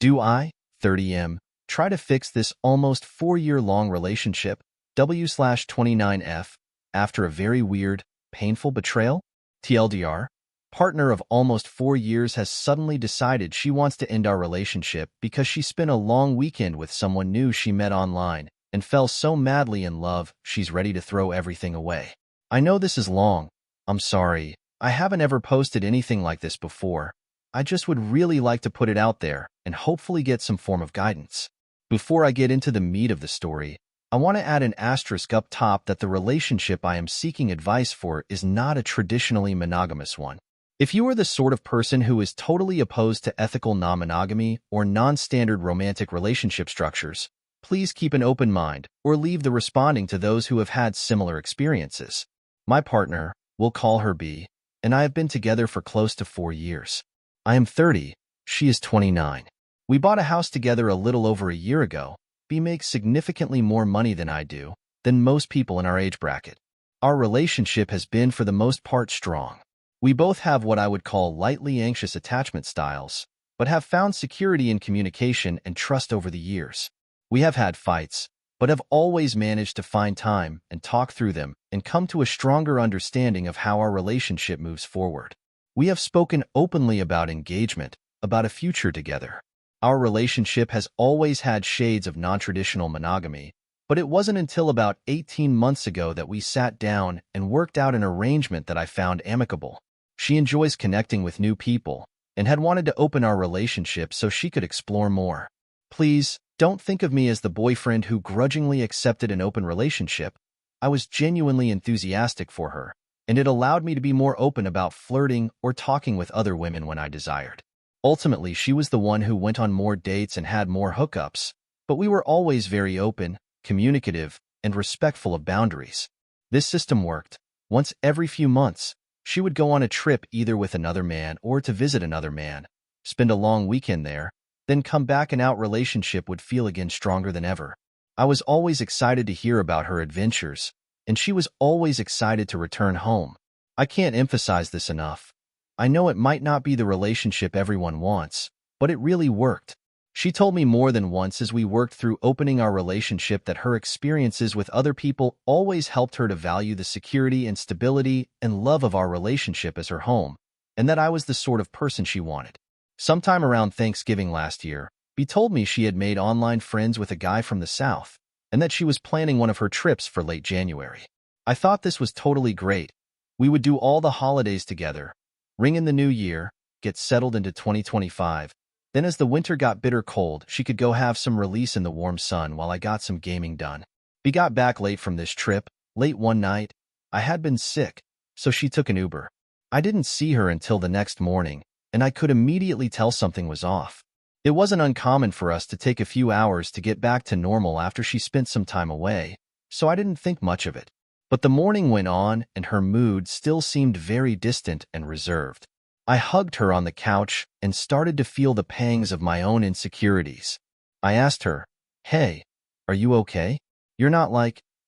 Do I, 30M, try to fix this almost 4-year-long relationship, W/29F, after a very weird, painful betrayal? TLDR, partner of almost 4 years has suddenly decided she wants to end our relationship because she spent a long weekend with someone new she met online and fell so madly in love she's ready to throw everything away. I know this is long. I'm sorry. I haven't ever posted anything like this before. I just would really like to put it out there and hopefully get some form of guidance. Before I get into the meat of the story, I want to add an asterisk up top that the relationship I am seeking advice for is not a traditionally monogamous one. If you are the sort of person who is totally opposed to ethical non-monogamy or non-standard romantic relationship structures, please keep an open mind or leave the responding to those who have had similar experiences. My partner, we'll call her B, and I have been together for close to 4 years. I am 30, she is 29. We bought a house together a little over a year ago. B makes significantly more money than I do, than most people in our age bracket. Our relationship has been for the most part strong. We both have what I would call lightly anxious attachment styles, but have found security in communication and trust over the years. We have had fights, but have always managed to find time and talk through them and come to a stronger understanding of how our relationship moves forward. We have spoken openly about engagement, about a future together. Our relationship has always had shades of non-traditional monogamy, but it wasn't until about 18 months ago that we sat down and worked out an arrangement that I found amicable. She enjoys connecting with new people and had wanted to open our relationship so she could explore more. Please, don't think of me as the boyfriend who grudgingly accepted an open relationship. I was genuinely enthusiastic for her, and it allowed me to be more open about flirting or talking with other women when I desired. Ultimately, she was the one who went on more dates and had more hookups, but we were always very open, communicative, and respectful of boundaries. This system worked. Once every few months, she would go on a trip either with another man or to visit another man, spend a long weekend there, then come back and our relationship would feel again stronger than ever. I was always excited to hear about her adventures, and she was always excited to return home. I can't emphasize this enough. I know it might not be the relationship everyone wants, but it really worked. She told me more than once as we worked through opening our relationship that her experiences with other people always helped her to value the security and stability and love of our relationship as her home, and that I was the sort of person she wanted. Sometime around Thanksgiving last year, B told me she had made online friends with a guy from the South, and that she was planning one of her trips for late January. I thought this was totally great. We would do all the holidays together, ring in the new year, get settled into 2025. Then as the winter got bitter cold, she could go have some release in the warm sun while I got some gaming done. We got back late from this trip, late one night. I had been sick, so she took an Uber. I didn't see her until the next morning, and I could immediately tell something was off. It wasn't uncommon for us to take a few hours to get back to normal after she spent some time away, so I didn't think much of it. But the morning went on, and her mood still seemed very distant and reserved. I hugged her on the couch and started to feel the pangs of my own insecurities. I asked her, "Hey, are you okay? You're not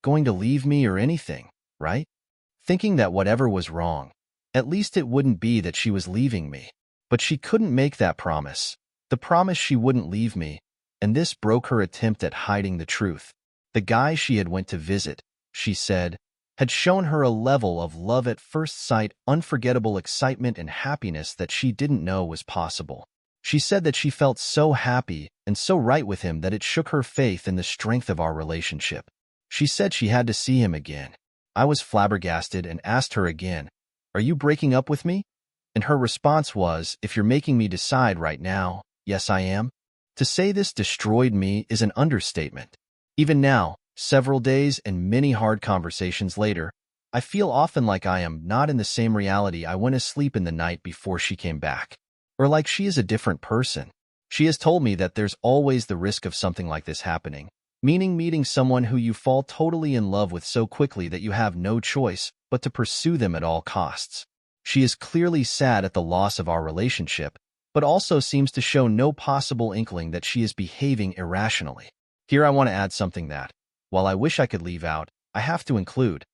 going to leave me or anything, right?" Thinking that whatever was wrong, at least it wouldn't be that she was leaving me. But she couldn't make that promise. The promise she wouldn't leave me, and this broke her attempt at hiding the truth. The guy she had went to visit, she said, had shown her a level of love at first sight, unforgettable excitement and happiness that she didn't know was possible. She said that she felt so happy and so right with him that it shook her faith in the strength of our relationship. She said she had to see him again. I was flabbergasted and asked her again, "Are you breaking up with me?" And her response was, "If you're making me decide right now, yes I am." To say this destroyed me is an understatement. Even now, several days and many hard conversations later, I feel often like I am not in the same reality I went asleep in the night before she came back, or like she is a different person. She has told me that there's always the risk of something like this happening, meaning meeting someone who you fall totally in love with so quickly that you have no choice but to pursue them at all costs. She is clearly sad at the loss of our relationship, but also seems to show no possible inkling that she is behaving irrationally. Here I want to add something that, while I wish I could leave out, I have to include.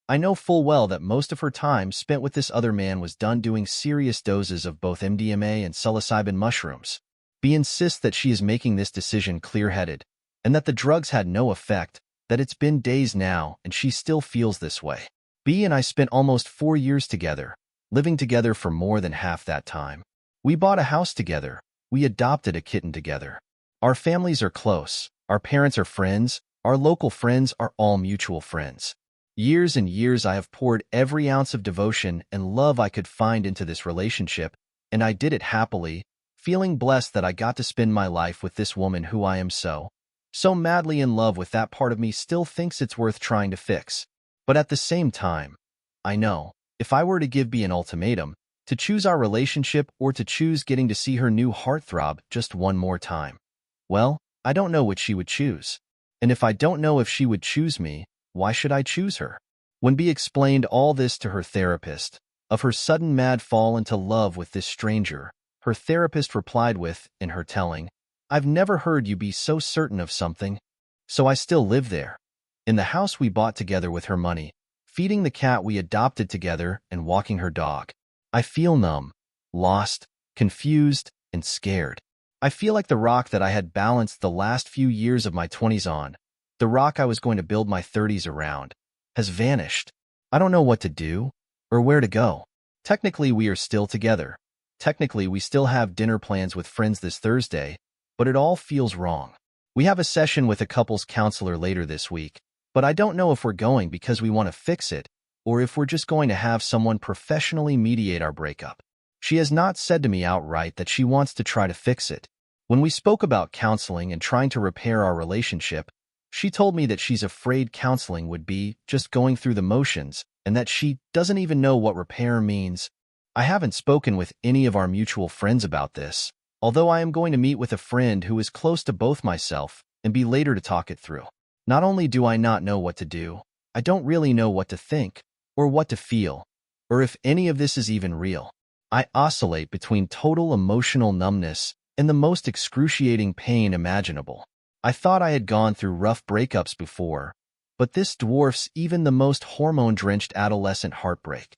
I know full well that most of her time spent with this other man was done doing serious doses of both MDMA and psilocybin mushrooms. B insists that she is making this decision clear-headed, and that the drugs had no effect, that it's been days now and she still feels this way. B and I spent almost 4 years together, living together for more than half that time. We bought a house together. We adopted a kitten together. Our families are close. Our parents are friends. Our local friends are all mutual friends. Years and years I have poured every ounce of devotion and love I could find into this relationship, and I did it happily, feeling blessed that I got to spend my life with this woman who I am so madly in love with. That part of me still thinks it's worth trying to fix. But at the same time, I know, if I were to give B an ultimatum, to choose our relationship or to choose getting to see her new heartthrob just one more time, well, I don't know which she would choose. And if I don't know if she would choose me, why should I choose her? When B explained all this to her therapist, of her sudden mad fall into love with this stranger, her therapist replied with, in her telling, "I've never heard you be so certain of something." So I still live there, in the house we bought together with her money, feeding the cat we adopted together and walking her dog. I feel numb, lost, confused, and scared. I feel like the rock that I had balanced the last few years of my 20s on, the rock I was going to build my 30s around, has vanished. I don't know what to do or where to go. Technically, we are still together. Technically, we still have dinner plans with friends this Thursday, but it all feels wrong. We have a session with a couples counselor later this week, but I don't know if we're going because we want to fix it or if we're just going to have someone professionally mediate our breakup. She has not said to me outright that she wants to try to fix it. When we spoke about counseling and trying to repair our relationship, she told me that she's afraid counseling would be just going through the motions and that she doesn't even know what repair means. I haven't spoken with any of our mutual friends about this, although I am going to meet with a friend who is close to both myself and be later to talk it through. Not only do I not know what to do, I don't really know what to think or what to feel, or if any of this is even real. I oscillate between total emotional numbness and the most excruciating pain imaginable. I thought I had gone through rough breakups before, but this dwarfs even the most hormone-drenched adolescent heartbreak.